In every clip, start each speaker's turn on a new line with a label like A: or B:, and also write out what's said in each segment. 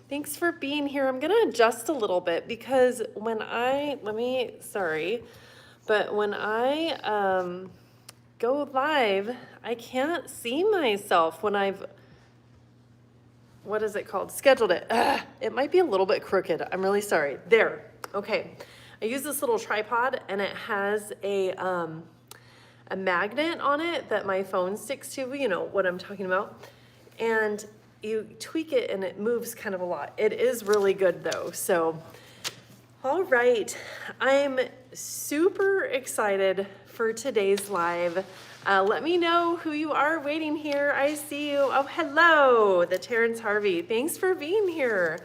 A: Thanks for being here. I'm gonna adjust a little bit because but when I go live, I can't see myself when what is it called? Scheduled it. It might be a little bit crooked. I'm really sorry. There. Okay. I use this little tripod and it has a magnet on it that my phone sticks to, you know what I'm talking about. And you tweak it and it moves kind of a lot. It is really good though. So, all right. I'm super excited for today's live. Let me know who you are waiting here. I see you. Oh, hello, the Terrence Harvey. Thanks for being here.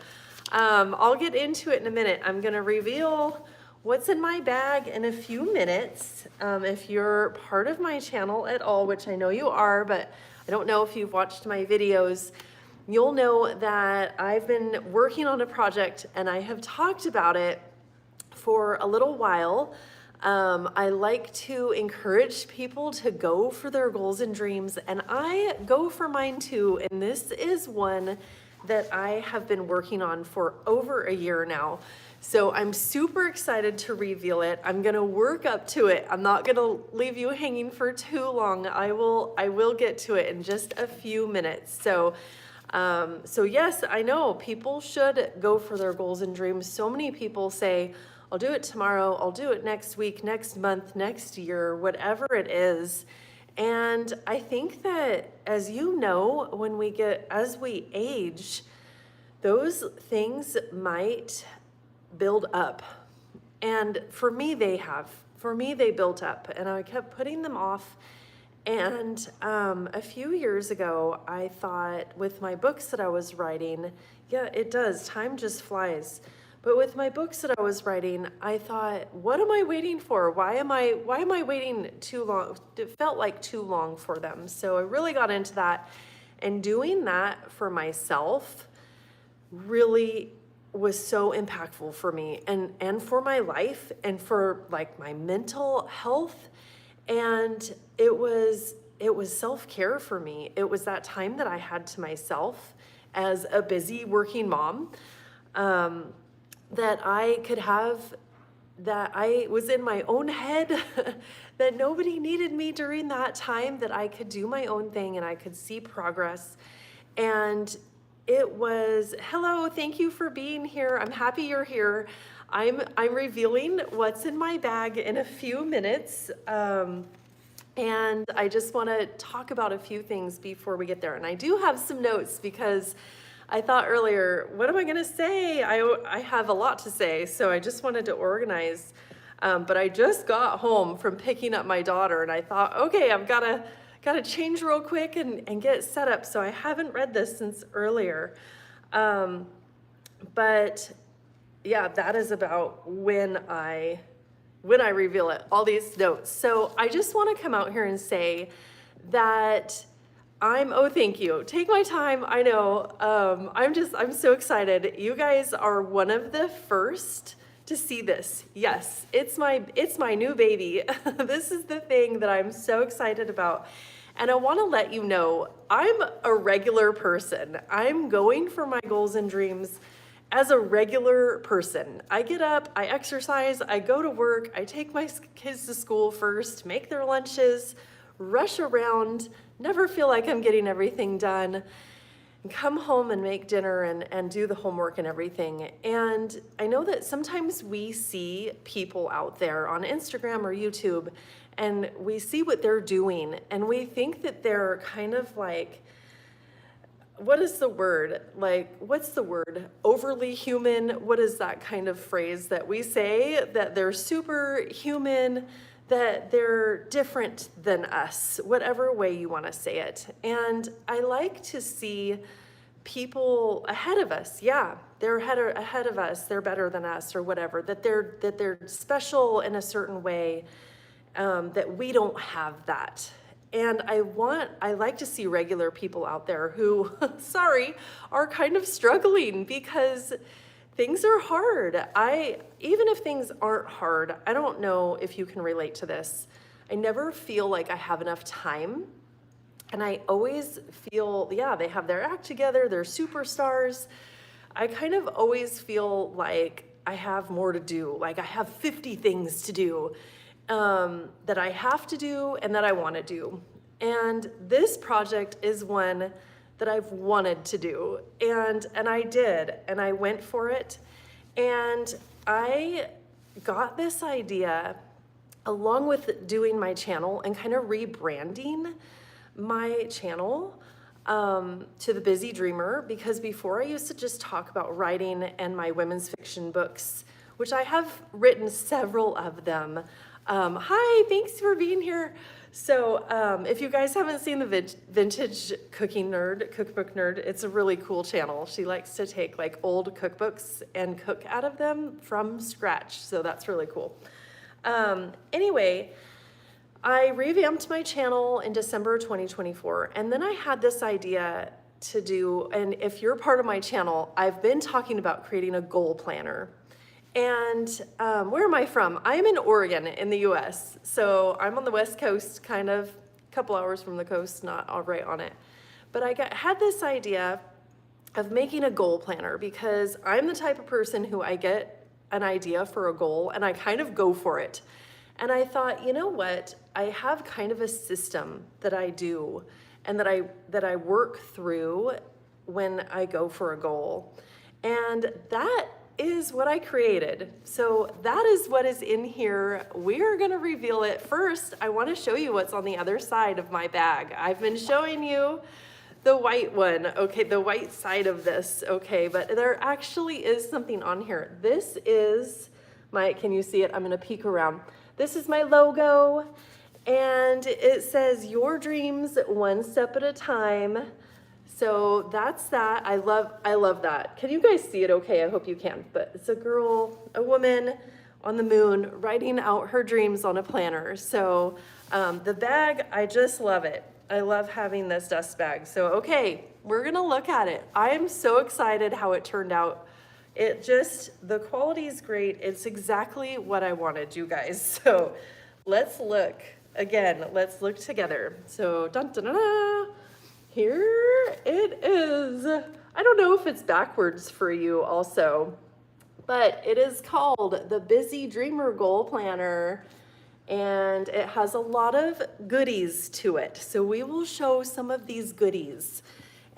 A: I'll get into it in a minute. I'm going to reveal what's in my bag in a few minutes. If you're part of my channel at all, which I know you are, but I don't know if you've watched my videos, you'll know that I've been working on a project and I have talked about it for a little while. I like to encourage people to go for their goals and dreams, and I go for mine too. And this is one that I have been working on for over a year now. So I'm super excited to reveal it. I'm gonna work up to it. I'm not gonna leave you hanging for too long. I will get to it in just a few minutes. So yes, I know people should go for their goals and dreams. So many people say, I'll do it tomorrow, I'll do it next week, next month, next year, whatever it is. And I think that, as you know, as we age, those things might build up. And for me, they built up, and I kept putting them off. And a few years ago, I thought, with my books that I was writing, yeah, it does, time just flies. But with my books that I was writing, I thought, what am I waiting for? Why am I waiting too long? It felt like too long for them. So I really got into that, and doing that for myself really was so impactful for me and for my life and for like my mental health. And it was self-care for me. It was that time that I had to myself as a busy working mom. That I could have, that I was in my own head, that nobody needed me during that time, that I could do my own thing and I could see progress. And it was, hello, thank you for being here. I'm happy you're here. I'm revealing what's in my bag in a few minutes. And I just want to talk about a few things before we get there. And I do have some notes because I thought earlier, what am I going to say? I have a lot to say, so I just wanted to organize. But I just got home from picking up my daughter, and I thought, okay, I've got to change real quick and get set up. So I haven't read this since earlier. But yeah, that is about when I reveal it, all these notes. So I just want to come out here and say that thank you. Take my time. I know. I'm so excited. You guys are one of the first to see this. Yes, it's my new baby. This is the thing that I'm so excited about. And I want to let you know, I'm a regular person. I'm going for my goals and dreams as a regular person. I get up, I exercise, I go to work, I take my kids to school first, make their lunches, rush around, never feel like I'm getting everything done, and come home and make dinner and do the homework and everything. And I know that sometimes we see people out there on Instagram or YouTube, and we see what they're doing, and we think that they're kind of like, what is the word? Like, what's the word? Overly human? What is that kind of phrase that we say? That they're superhuman, that they're different than us, whatever way you want to say it. And I like to see people ahead of us. Yeah, they're ahead of us, they're better than us or whatever, that they're special in a certain way, that we don't have that. And I like to see regular people out there who, sorry, are kind of struggling because things are hard. Even if things aren't hard, I don't know if you can relate to this. I never feel like I have enough time. And I always feel, yeah, they have their act together, they're superstars. I kind of always feel like I have more to do. Like I have 50 things to do that I have to do and that I want to do. And this project is one that I've wanted to do. And I did, and I went for it. And I got this idea along with doing my channel and kind of rebranding my channel to The Busy Dreamer, because before I used to just talk about writing and my women's fiction books, which I have written several of them. Hi, thanks for being here. So if you guys haven't seen the Vintage Cookbook Nerd, it's a really cool channel. She likes to take like old cookbooks and cook out of them from scratch. So that's really cool. Anyway, I revamped my channel in December 2024, and then I had this idea to do, and if you're part of my channel, I've been talking about creating a goal planner. And where am I from? I'm in Oregon in the US. So I'm on the West Coast, kind of a couple hours from the coast, not all right on it. But I had this idea of making a goal planner because I'm the type of person who I get an idea for a goal and I kind of go for it. And I thought, you know what? I have kind of a system that I do and that I work through when I go for a goal. And that is what I created. So that is what is in here. We're gonna reveal it. First, I wanna show you what's on the other side of my bag. I've been showing you the white one, okay, the white side of this, okay, but there actually is something on here. This is my, can you see it? I'm gonna peek around. This is my logo, and it says, "Your dreams one step at a time." So that's that. I love that. Can you guys see it okay? I hope you can. But it's a girl, a woman on the moon writing out her dreams on a planner. So the bag, I just love it. I love having this dust bag. So, okay, we're gonna look at it. I am so excited how it turned out. The quality is great. It's exactly what I wanted, you guys. So let's look. Again, let's look together. So, dun, dun, dun, dun. Here it is. I don't know if it's backwards for you also, but it is called the Busy Dreamer Goal Planner, and it has a lot of goodies to it. So we will show some of these goodies.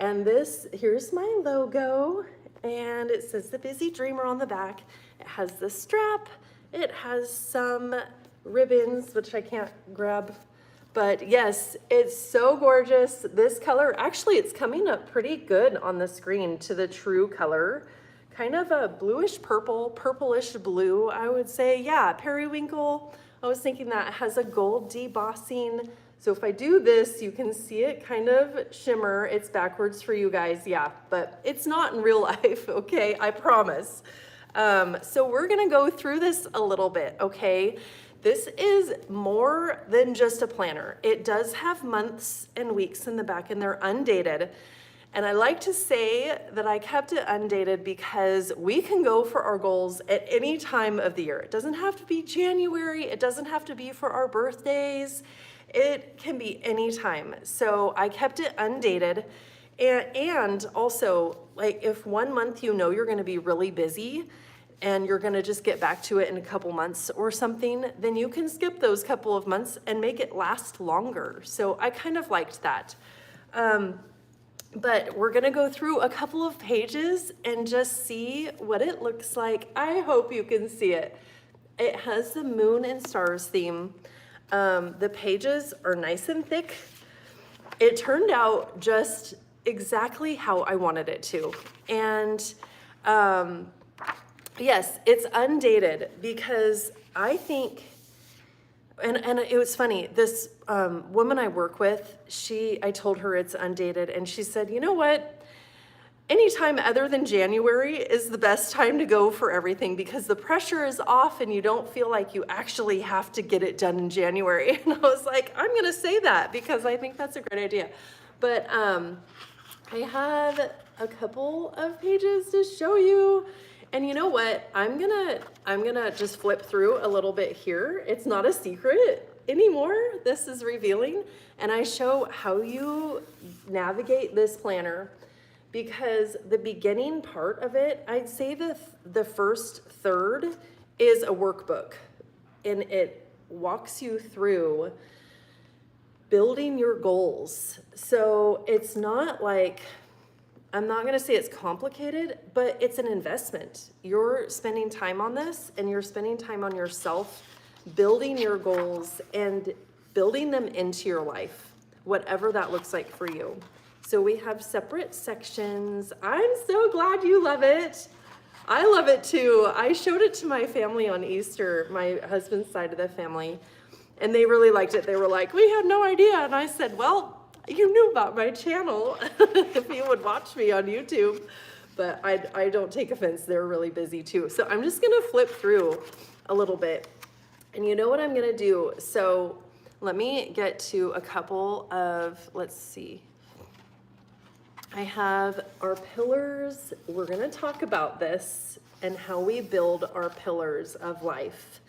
A: And here's my logo, and it says the Busy Dreamer on the back. It has the strap. It has some ribbons, which I can't grab. But yes, it's so gorgeous. This color, actually it's coming up pretty good on the screen to the true color. Kind of a bluish purple, purplish blue, I would say. Yeah, periwinkle. I was thinking that has a gold debossing. So if I do this, you can see it kind of shimmer. It's backwards for you guys, yeah, but it's not in real life, okay? I promise. So we're gonna go through this a little bit, okay? This is more than just a planner. It does have months and weeks in the back, and they're undated. And I like to say that I kept it undated because we can go for our goals at any time of the year. It doesn't have to be January. It doesn't have to be for our birthdays. It can be any time. So I kept it undated. And also, like, if 1 month you know you're gonna be really busy, and you're gonna just get back to it in a couple months or something, then you can skip those couple of months and make it last longer. So I kind of liked that. But we're gonna go through a couple of pages and just see what it looks like. I hope you can see it. It has the moon and stars theme. The pages are nice and thick. It turned out just exactly how I wanted it to. And yes, it's undated because I think, and it was funny, this woman I work with, I told her it's undated, and she said, you know what? Anytime other than January is the best time to go for everything because the pressure is off and you don't feel like you actually have to get it done in January. And I was like, I'm gonna say that because I think that's a great idea. But I have a couple of pages to show you. And you know what? I'm gonna just flip through a little bit here. It's not a secret anymore. This is revealing. And I show how you navigate this planner because the beginning part of it, I'd say the first third is a workbook, and it walks you through building your goals. So it's not like, I'm not gonna say it's complicated, but it's an investment. You're spending time on this, and you're spending time on yourself, building your goals and building them into your life, whatever that looks like for you. So we have separate sections. I'm so glad you love it. I love it too. I showed it to my family on Easter, my husband's side of the family, and they really liked it. They were like, we had no idea. And I said, well, you knew about my channel if you would watch me on YouTube. But I don't take offense. They're really busy too. So I'm just gonna flip through a little bit. And you know what I'm gonna do? So let me get to a couple of, let's see. I have our pillars. We're gonna talk about this and how we build our pillars of life.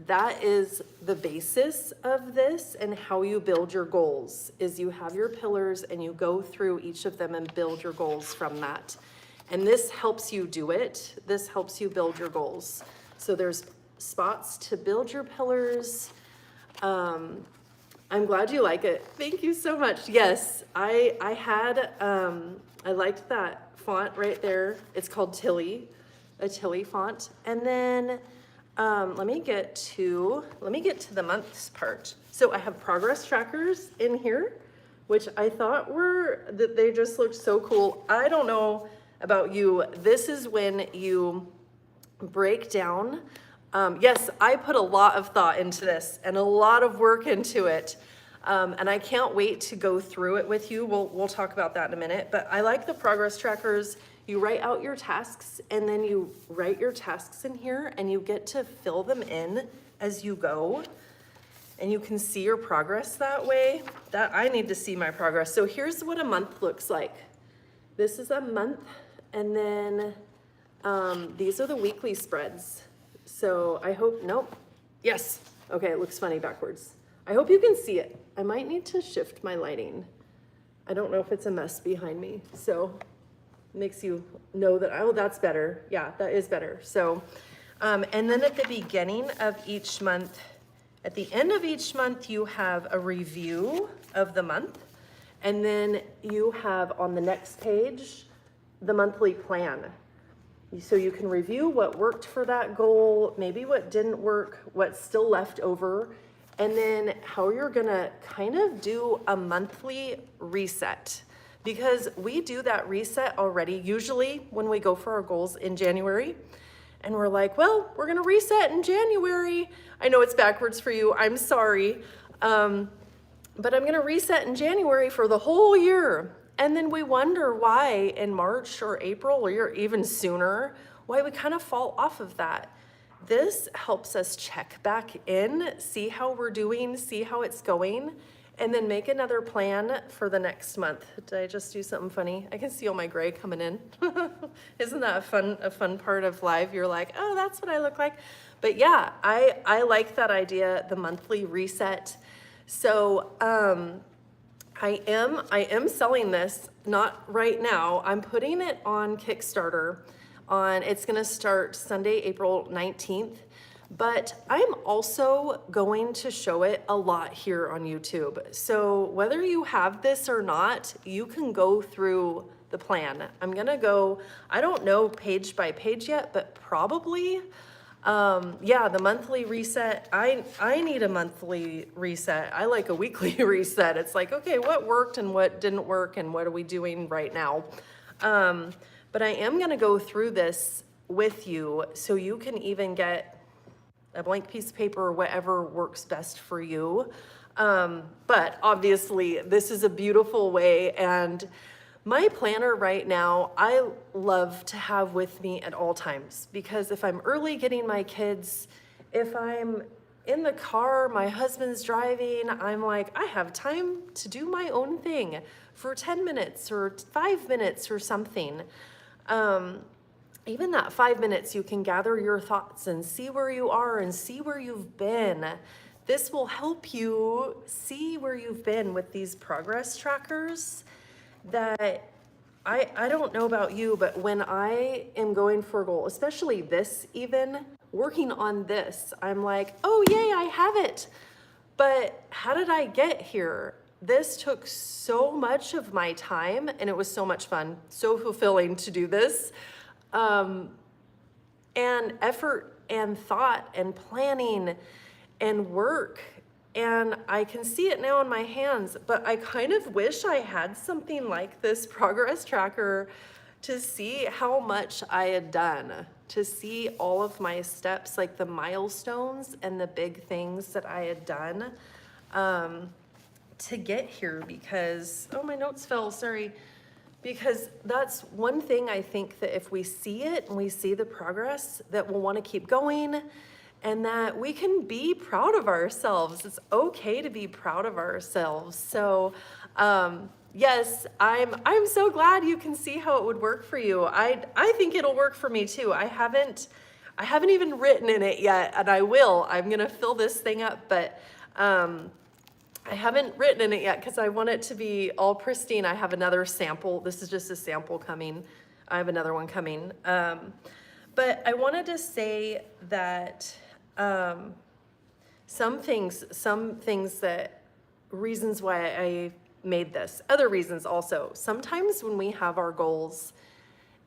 A: That is the basis of this, and how you build your goals is you have your pillars and you go through each of them and build your goals from that. And this helps you do it. This helps you build your goals. So there's spots to build your pillars. I'm glad you like it. Thank you so much. Yes, I liked that font right there. It's called Tilly, a Tilly font. And then let me get to the months part. So I have progress trackers in here, which I thought that they just looked so cool. I don't know about you. This is when you break down. Yes, I put a lot of thought into this and a lot of work into it. And I can't wait to go through it with you. We'll talk about that in a minute, but I like the progress trackers. You write out your tasks, and then you write your tasks in here, and you get to fill them in as you go, and you can see your progress that way. That I need to see my progress. So here's what a month looks like. This is a month, and then these are the weekly spreads. So I hope, nope, yes. Okay, it looks funny backwards. I hope you can see it. I might need to shift my lighting. I don't know if it's a mess behind me. So makes you know that, oh, that's better. Yeah, that is better. So, and then at the beginning of each month, at the end of each month, you have a review of the month. And then you have on the next page, the monthly plan. So you can review what worked for that goal, maybe what didn't work, what's still left over, and then how you're gonna kind of do a monthly reset. Because we do that reset already, usually when we go for our goals in January, and we're like, well, we're gonna reset in January. I know it's backwards for you, I'm sorry. But I'm gonna reset in January for the whole year. And then we wonder why in March or April or even sooner, why we kind of fall off of that. This helps us check back in, see how we're doing, see how it's going, and then make another plan for the next month. Did I just do something funny? I can see all my gray coming in. Isn't that a fun part of live? You're like, oh, that's what I look like. But yeah, I like that idea, the monthly reset. So I am selling this, not right now. I'm putting it on Kickstarter. It's gonna start Sunday, April 19th. But I'm also going to show it a lot here on YouTube. So whether you have this or not, you can go through the plan. I'm gonna go, I don't know page by page yet, but probably, yeah, the monthly reset. I need a monthly reset. I like a weekly reset. It's like, okay, what worked and what didn't work and what are we doing right now? But I am gonna go through this with you so you can even get a blank piece of paper or whatever works best for you. But obviously this is a beautiful way, and my planner right now, I love to have with me at all times, because if I'm early getting my kids, if I'm in the car, my husband's driving, I'm like, I have time to do my own thing for 10 minutes or 5 minutes or something. Even that 5 minutes, you can gather your thoughts and see where you are and see where you've been. This will help you see where you've been with these progress trackers, that I don't know about you, but when I am going for a goal, especially this, even working on this, I'm like, oh, yay, I have it. But how did I get here? This took so much of my time, and it was so much fun, so fulfilling to do this. And effort and thought and planning and work. And I can see it now in my hands, but I kind of wish I had something like this progress tracker to see how much I had done, to see all of my steps, like the milestones and the big things that I had done to get here. Because, oh, my notes fell, sorry. Because that's one thing I think that if we see it and we see the progress, that we'll want to keep going, and that we can be proud of ourselves. It's okay to be proud of ourselves. So, yes, I'm so glad you can see how it would work for you. I think it'll work for me too. I haven't even written in it yet, and I will. I'm gonna fill this thing up, but I haven't written in it yet because I want it to be all pristine. I have another sample. This is just a sample coming. I have another one coming. But I wanted to say that some things that reasons why I made this, other reasons also. Sometimes when we have our goals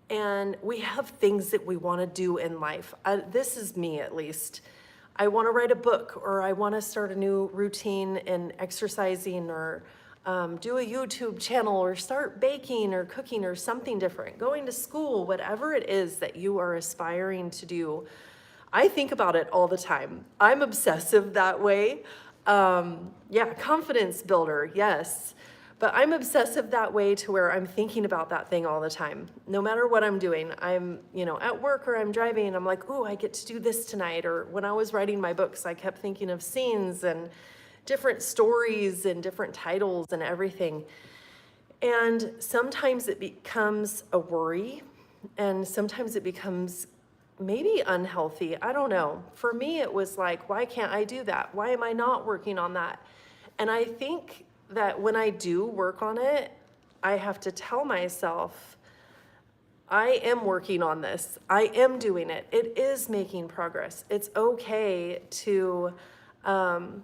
A: and we have things that we want to do in life, this is me at least. I want to write a book, or I want to start a new routine in exercising, or do a YouTube channel, or start baking or cooking or something different, going to school, whatever it is that you are aspiring to do. I think about it all the time. I'm obsessive that way. Yeah, confidence builder, yes. But I'm obsessive that way to where I'm thinking about that thing all the time. No matter what I'm doing, I'm, at work or I'm driving, and I'm like, ooh, I get to do this tonight. Or when I was writing my books, I kept thinking of scenes and different stories and different titles and everything. And sometimes it becomes a worry, and sometimes it becomes maybe unhealthy. I don't know. For me, it was like, why can't I do that? Why am I not working on that? And I think that when I do work on it, I have to tell myself, I am working on this. I am doing it. It is making progress. It's okay to, and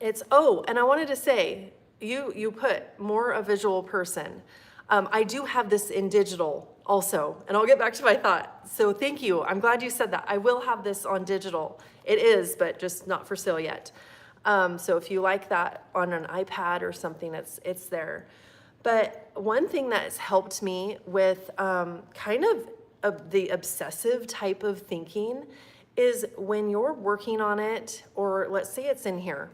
A: I wanted to say, you put more a visual person. I do have this in digital also, and I'll get back to my thought. So thank you. I'm glad you said that. I will have this on digital. It is, but just not for sale yet. So if you like that on an iPad or something, it's there. But one thing that has helped me with kind of the obsessive type of thinking is when you're working on it, or let's say it's in here,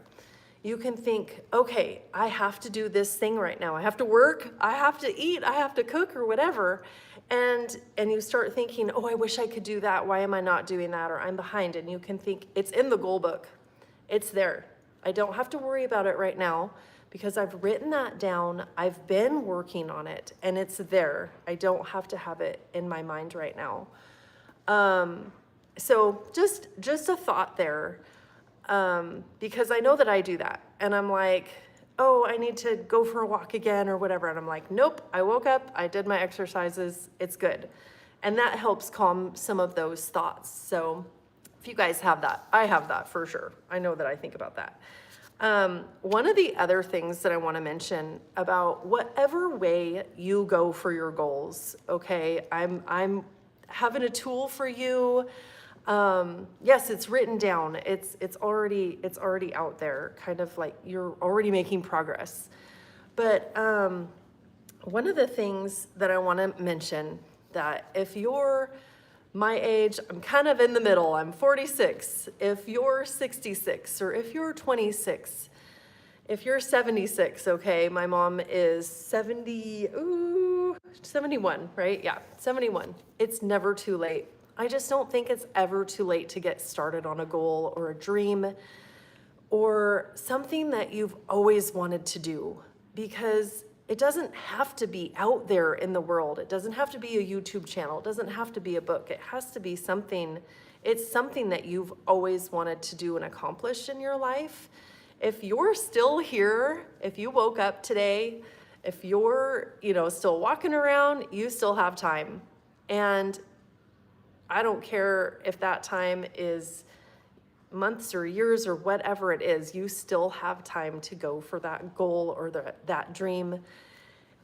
A: you can think, okay, I have to do this thing right now. I have to work, I have to eat, I have to cook, or whatever. And you start thinking, oh, I wish I could do that. Why am I not doing that? Or I'm behind. And you can think, it's in the goal book. It's there. I don't have to worry about it right now because I've written that down. I've been working on it, and it's there. I don't have to have it in my mind right now. So just a thought there, because I know that I do that, and I'm like, oh, I need to go for a walk again or whatever. And I'm like, nope, I woke up, I did my exercises, it's good. And that helps calm some of those thoughts. So if you guys have that, I have that for sure. I know that I think about that. One of the other things that I want to mention about whatever way you go for your goals, okay, I'm having a tool for you. Yes, it's written down. It's already out there, kind of like you're already making progress. But one of the things that I want to mention, that if you're my age, I'm kind of in the middle. I'm 46. If you're 66, or if you're 26, if you're 76, okay, my mom is 71, right? Yeah, 71. It's never too late. I just don't think it's ever too late to get started on a goal or a dream or something that you've always wanted to do, because it doesn't have to be out there in the world. It doesn't have to be a YouTube channel. It doesn't have to be a book. It has to be something. It's something that you've always wanted to do and accomplish in your life. If you're still here, if you woke up today If you're, still walking around, you still have time. And I don't care if that time is months or years or whatever it is, you still have time to go for that goal or that dream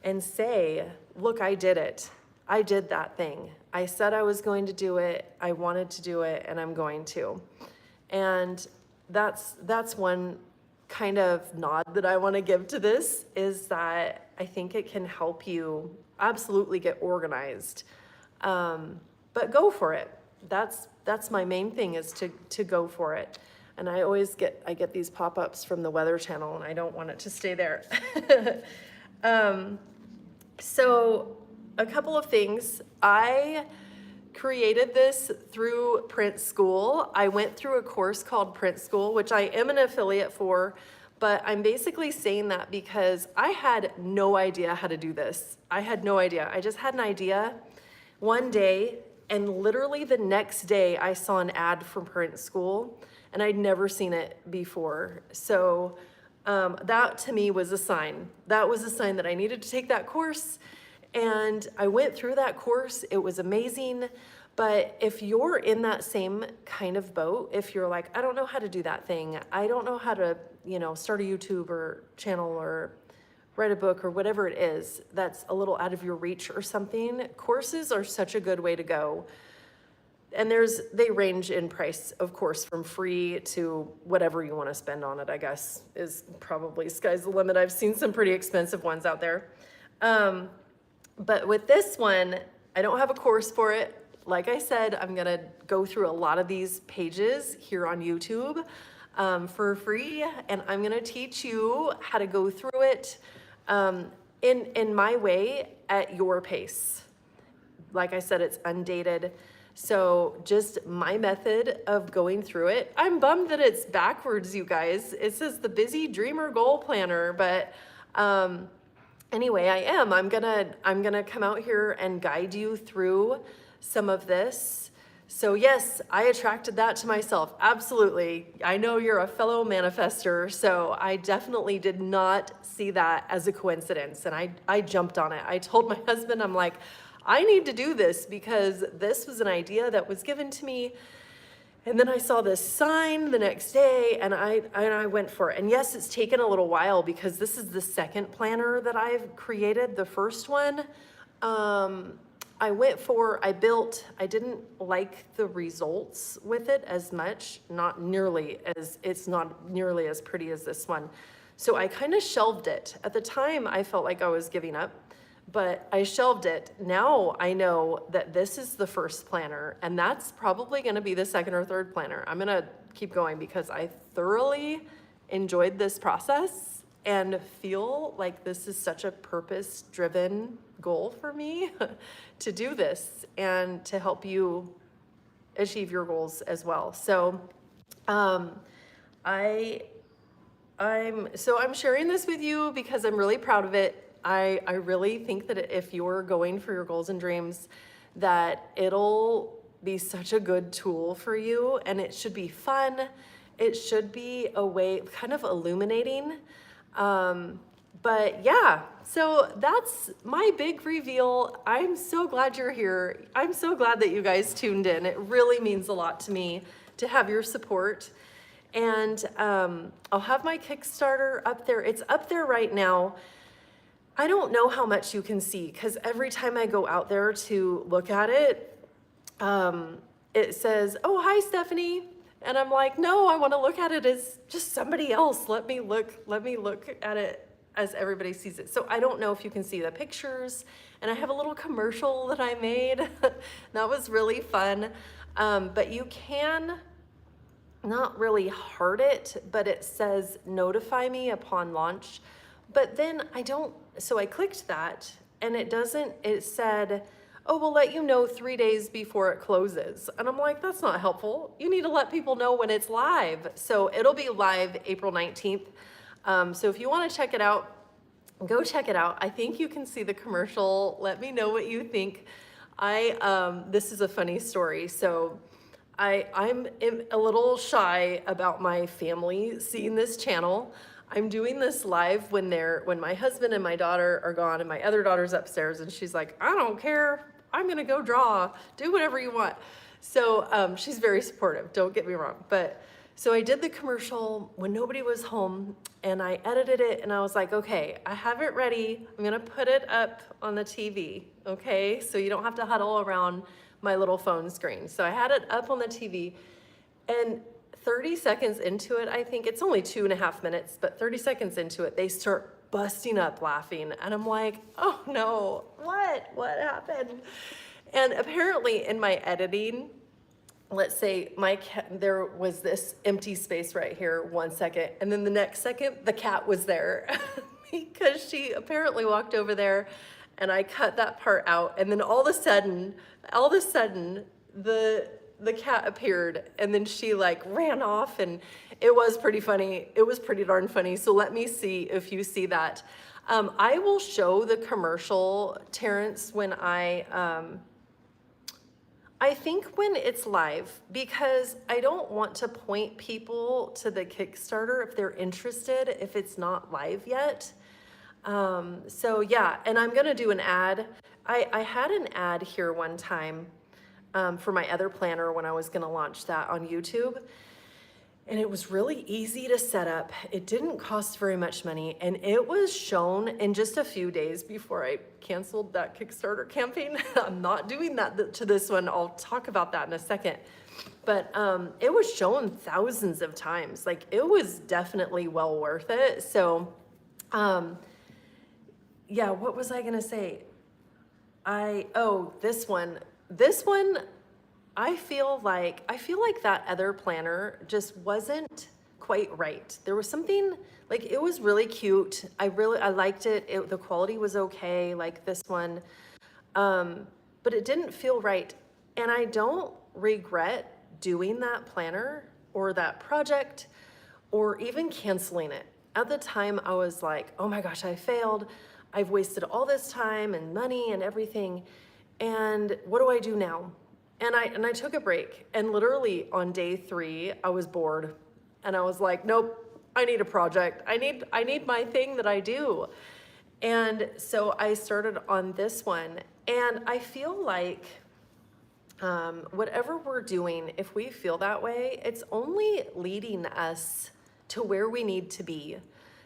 A: and say, look, I did it. I did that thing. I said I was going to do it. I wanted to do it, and I'm going to. And that's one kind of nod that I want to give to this, is that I think it can help you absolutely get organized. But go for it. That's my main thing, is to go for it. And I get these pop-ups from the Weather Channel, and I don't want it to stay there. So a couple of things. I created this through Print School. I went through a course called Print School, which I am an affiliate for, but I'm basically saying that because I had no idea how to do this. I had no idea. I just had an idea one day, and literally the next day I saw an ad from Print School, and I'd never seen it before. So that to me was a sign. That was a sign that I needed to take that course. And I went through that course. It was amazing. But if you're in that same kind of boat, if you're like, I don't know how to do that thing, I don't know how to, start a YouTube or channel or write a book or whatever it is that's a little out of your reach or something, courses are such a good way to go. And they range in price, of course, from free to whatever you want to spend on it, I guess, is probably sky's the limit. I've seen some pretty expensive ones out there. But with this one, I don't have a course for it. Like I said, I'm gonna go through a lot of these pages here on YouTube for free, and I'm gonna teach you how to go through it in my way at your pace. Like I said, it's undated. So just my method of going through it. I'm bummed that it's backwards, you guys. It says the Busy Dreamer Goal Planner, but anyway, I'm gonna come out here and guide you through some of this. So yes, I attracted that to myself. Absolutely. I know you're a fellow manifester, so I definitely did not see that as a coincidence, and I jumped on it. I told my husband, I'm like, I need to do this because this was an idea that was given to me. And then I saw this sign the next day, and I went for it. And yes, it's taken a little while because this is the second planner that I've created. The first one, I didn't like the results with it as much, it's not nearly as pretty as this one. So I kind of shelved it. At the time, I felt like I was giving up, but I shelved it. Now I know that this is the first planner, and that's probably gonna be the second or third planner. I'm gonna keep going because I thoroughly enjoyed this process and feel like this is such a purpose-driven goal for me to do this and to help you achieve your goals as well. So I'm sharing this with you because I'm really proud of it. I really think that if you're going for your goals and dreams, that it'll be such a good tool for you, and it should be fun. It should be a way kind of illuminating. But yeah, so that's my big reveal. I'm so glad you're here. I'm so glad that you guys tuned in. It really means a lot to me to have your support. And I'll have my Kickstarter up there. It's up there right now. I don't know how much you can see because every time I go out there to look at it, it says, oh, hi, Stephanie. And I'm like, no, I want to look at it as just somebody else. Let me look at it as everybody sees it. So I don't know if you can see the pictures. And I have a little commercial that I made. That was really fun. But you can not really heart it, but it says notify me upon launch. But then so I clicked that and it said, oh, we'll let you know 3 days before it closes. And I'm like, that's not helpful. You need to let people know when it's live. So it'll be live April 19th. So if you want to check it out, go check it out. I think you can see the commercial. Let me know what you think. This is a funny story. So I'm a little shy about my family seeing this channel. I'm doing this live when my husband and my daughter are gone and my other daughter's upstairs, and she's like, I don't care. I'm gonna go draw. Do whatever you want. So she's very supportive, don't get me wrong. But so I did the commercial when nobody was home, and I edited it, and I was like, okay, I have it ready. I'm gonna put it up on the TV, okay? So you don't have to huddle around my little phone screen. So I had it up on the TV, and 30 seconds into it, I think it's only 2.5 minutes, but 30 seconds into it, they start busting up laughing. And I'm like, oh no, what happened? And apparently in my editing, let's say there was this empty space right here 1 second, and then the next second, the cat was there because she apparently walked over there, and I cut that part out. And then all of a sudden, the cat appeared, and then she like ran off, and it was pretty funny. It was pretty darn funny. So let me see if you see that. I will show the commercial, Terrence, when I think when it's live, because I don't want to point people to the Kickstarter if they're interested, if it's not live yet. So yeah, and I'm gonna do an ad. I had an ad here one time for my other planner when I was gonna launch that on YouTube. And it was really easy to set up. It didn't cost very much money, and it was shown in just a few days before I canceled that Kickstarter campaign. I'm not doing that to this one. I'll talk about that in a second. But it was shown thousands of times. Like, it was definitely well worth it. So, yeah, what was I gonna say? This one, I feel like that other planner just wasn't quite right. There was something, like, it was really cute. I liked it. The quality was okay, like this one. But it didn't feel right. And I don't regret doing that planner or that project or even canceling it. At the time, I was like, oh my gosh, I failed. I've wasted all this time and money and everything. And what do I do now? And I took a break, and literally on day 3, I was bored, and I was like, nope, I need a project. I need my thing that I do. And so I started on this one, and I feel like whatever we're doing, if we feel that way, it's only leading us to where we need to be.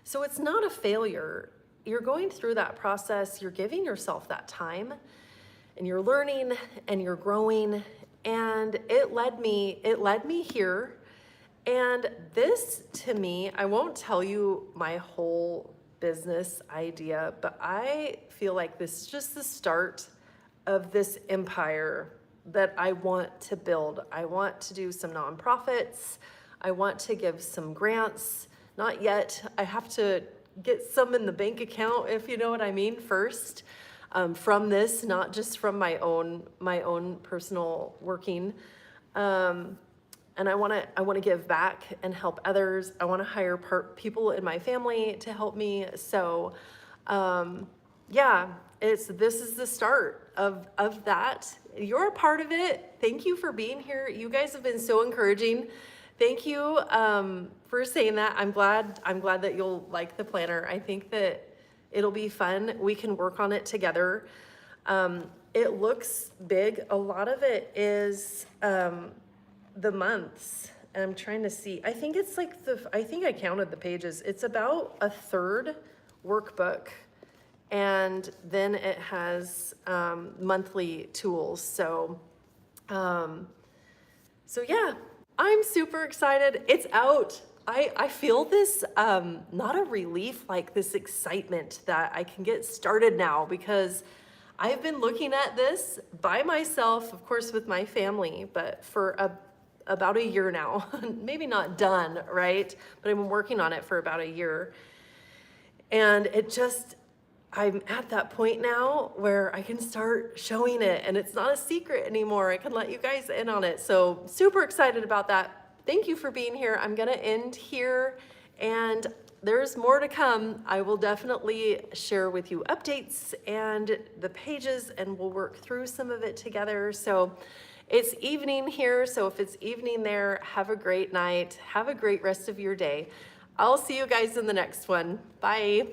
A: So it's not a failure. You're going through that process, you're giving yourself that time, and you're learning and you're growing, and it led me here. And this, to me, I won't tell you my whole business idea, but I feel like this is just the start of this empire that I want to build. I want to do some nonprofits. I want to give some grants. Not yet. I have to get some in the bank account, if you know what I mean, first. From this, not just from my own personal working. And I want to give back and help others. I want to hire people in my family to help me. So, yeah, this is the start of that. You're a part of it. Thank you for being here. You guys have been so encouraging. Thank you for saying that. I'm glad that you'll like the planner. I think that it'll be fun. We can work on it together. It looks big. A lot of it is the months. And I'm trying to see. I think it's like I think I counted the pages. It's about a third workbook. And then it has monthly tools. So yeah, I'm super excited. It's out. I feel this, not a relief, like this excitement that I can get started now, because I've been looking at this by myself, of course, with my family, but for about a year now. Maybe not done, right? But I've been working on it for about a year. And I'm at that point now where I can start showing it, and it's not a secret anymore. I can let you guys in on it. So super excited about that. Thank you for being here. I'm gonna end here, and there's more to come. I will definitely share with you updates and the pages, and we'll work through some of it together. So it's evening here, so if it's evening there, have a great night. Have a great rest of your day. I'll see you guys in the next one. Bye.